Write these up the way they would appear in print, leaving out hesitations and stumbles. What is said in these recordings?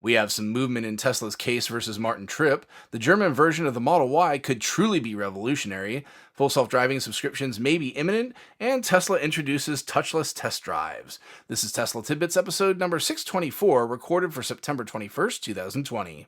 We have some movement in Tesla's case versus Martin Tripp. The German version of the Model Y could truly be revolutionary. Full self driving subscriptions may be imminent, and Tesla introduces touchless test drives. This is Tesla Tidbits episode number 624, recorded for September 21st, 2020.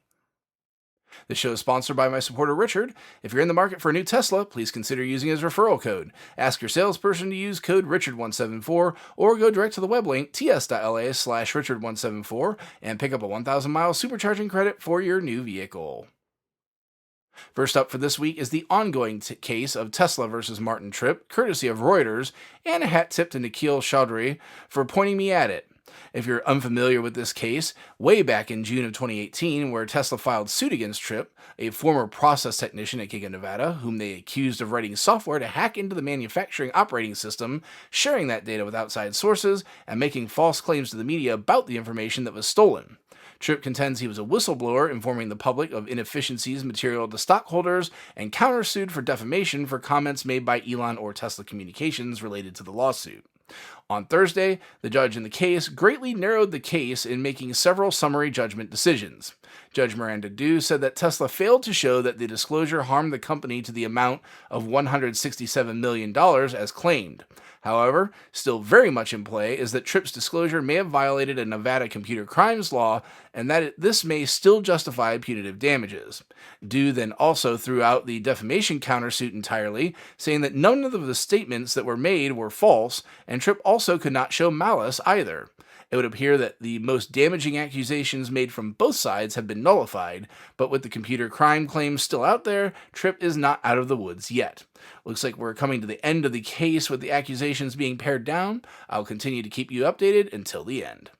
The show is sponsored by my supporter Richard. If you're in the market for a new Tesla, please consider using his referral code. Ask your salesperson to use code Richard174 or go direct to the web link ts.la/Richard174 and pick up a 1,000 mile supercharging credit for your new vehicle. First up for this week is the ongoing case of Tesla versus Martin Tripp, courtesy of Reuters, and a hat tip to Nikhil Chaudhry for pointing me at it. If you're unfamiliar with this case, way back in June of 2018, where Tesla filed suit against Tripp, a former process technician at Giga Nevada, whom they accused of writing software to hack into the manufacturing operating system, sharing that data with outside sources, and making false claims to the media about the information that was stolen. Tripp contends he was a whistleblower informing the public of inefficiencies material to stockholders and countersued for defamation for comments made by Elon or Tesla Communications related to the lawsuit. On Thursday, the judge in the case greatly narrowed the case in making several summary judgment decisions. Judge Miranda Dew said that Tesla failed to show that the disclosure harmed the company to the amount of $167 million as claimed. However, still very much in play is that Tripp's disclosure may have violated a Nevada computer crimes law and that this may still justify punitive damages. Dew then also threw out the defamation countersuit entirely, saying that none of the statements that were made were false, and Tripp also could not show malice either. It would appear that the most damaging accusations made from both sides have been nullified, but with the computer crime claims still out there, Tripp is not out of the woods yet. Looks like we're coming to the end of the case with the accusations being pared down. I'll continue to keep you updated until the end.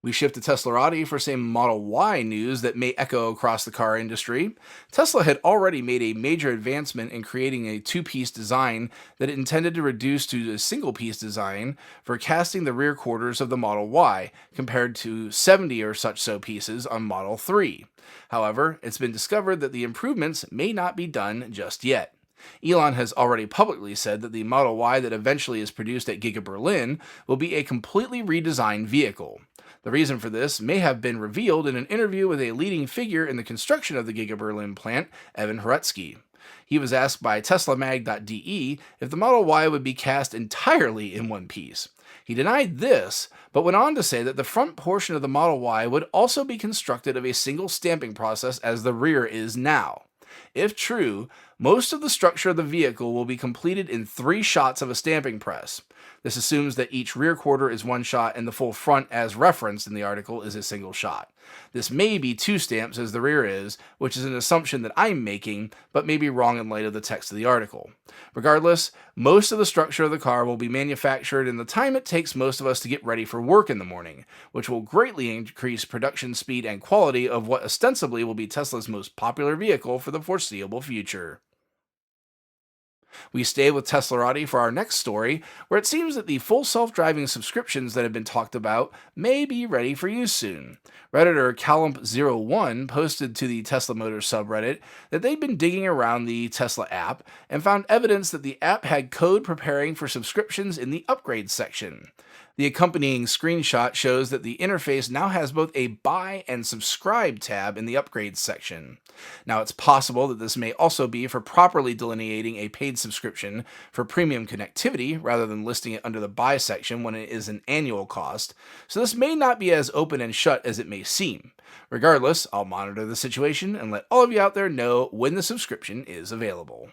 We shift to Teslarati for some Model Y news that may echo across the car industry. Tesla had already made a major advancement in creating a two-piece design that it intended to reduce to a single-piece design for casting the rear quarters of the Model Y, compared to 70 or such so pieces on Model 3. However, it's been discovered that the improvements may not be done just yet. Elon has already publicly said that the Model Y that eventually is produced at Giga Berlin will be a completely redesigned vehicle. The reason for this may have been revealed in an interview with a leading figure in the construction of the Giga Berlin plant, Evan Horetsky. He was asked by TeslaMag.de if the Model Y would be cast entirely in one piece. He denied this, but went on to say that the front portion of the Model Y would also be constructed of a single stamping process as the rear is now. If true, most of the structure of the vehicle will be completed in 3 shots of a stamping press. This assumes that each rear quarter is 1 shot and the full front, as referenced in the article, is a single shot. This may be 2 stamps as the rear is, which is an assumption that I'm making, but may be wrong in light of the text of the article. Regardless, most of the structure of the car will be manufactured in the time it takes most of us to get ready for work in the morning, which will greatly increase production speed and quality of what ostensibly will be Tesla's most popular vehicle for the foreseeable future. We stay with Teslarati for our next story, where it seems that the full self-driving subscriptions that have been talked about may be ready for use soon. Redditor Calump01 posted to the Tesla Motors subreddit that they'd been digging around the Tesla app and found evidence that the app had code preparing for subscriptions in the upgrade section. The accompanying screenshot shows that the interface now has both a buy and subscribe tab in the upgrades section. Now, it's possible that this may also be for properly delineating a paid subscription for premium connectivity rather than listing it under the buy section when it is an annual cost, so this may not be as open and shut as it may seem. Regardless, I'll monitor the situation and let all of you out there know when the subscription is available.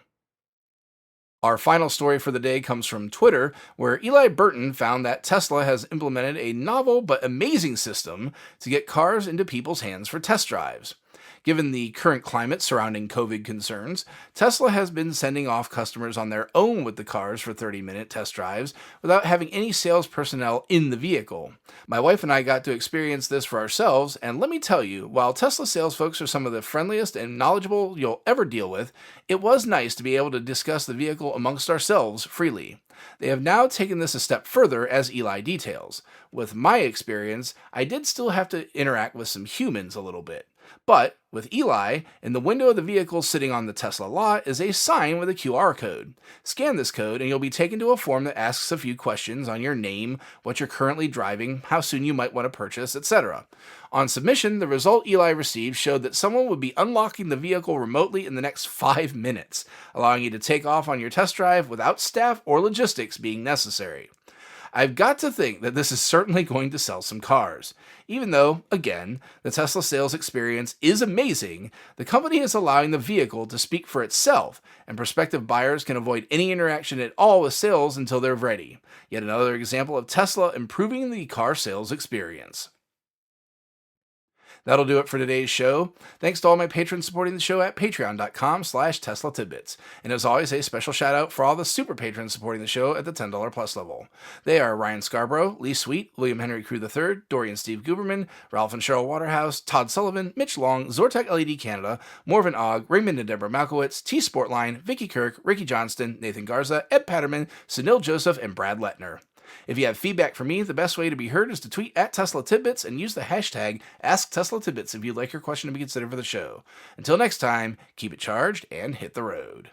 Our final story for the day comes from Twitter, where Eli Burton found that Tesla has implemented a novel but amazing system to get cars into people's hands for test drives. Given the current climate surrounding COVID concerns, Tesla has been sending off customers on their own with the cars for 30-minute test drives without having any sales personnel in the vehicle. My wife and I got to experience this for ourselves, and let me tell you, while Tesla sales folks are some of the friendliest and knowledgeable you'll ever deal with, it was nice to be able to discuss the vehicle amongst ourselves freely. They have now taken this a step further, as Eli details. With my experience, I did still have to interact with some humans a little bit. But with Eli, in the window of the vehicle sitting on the Tesla lot is a sign with a QR code. Scan this code and you'll be taken to a form that asks a few questions on your name, what you're currently driving, how soon you might want to purchase, etc. On submission, the result Eli received showed that someone would be unlocking the vehicle remotely in the next 5 minutes, allowing you to take off on your test drive without staff or logistics being necessary. I've got to think that this is certainly going to sell some cars. Even though, again, the Tesla sales experience is amazing, the company is allowing the vehicle to speak for itself, and prospective buyers can avoid any interaction at all with sales until they're ready. Yet another example of Tesla improving the car sales experience. That'll do it for today's show. Thanks to all my patrons supporting the show at patreon.com/Tesla Tidbits. And as always, a special shout out for all the super patrons supporting the show at the $10 plus level. They are Ryan Scarborough, Lee Sweet, William Henry Crew III, Dorian Steve Guberman, Ralph and Cheryl Waterhouse, Todd Sullivan, Mitch Long, Zortec LED Canada, Morven Ogg, Raymond and Deborah Malkowitz, T Sportline, Vicky Kirk, Ricky Johnston, Nathan Garza, Ed Patterman, Sunil Joseph, and Brad Lettner. If you have feedback for me, the best way to be heard is to tweet at Tesla Tidbits and use the hashtag AskTeslaTidbits if you'd like your question to be considered for the show. Until next time, keep it charged and hit the road.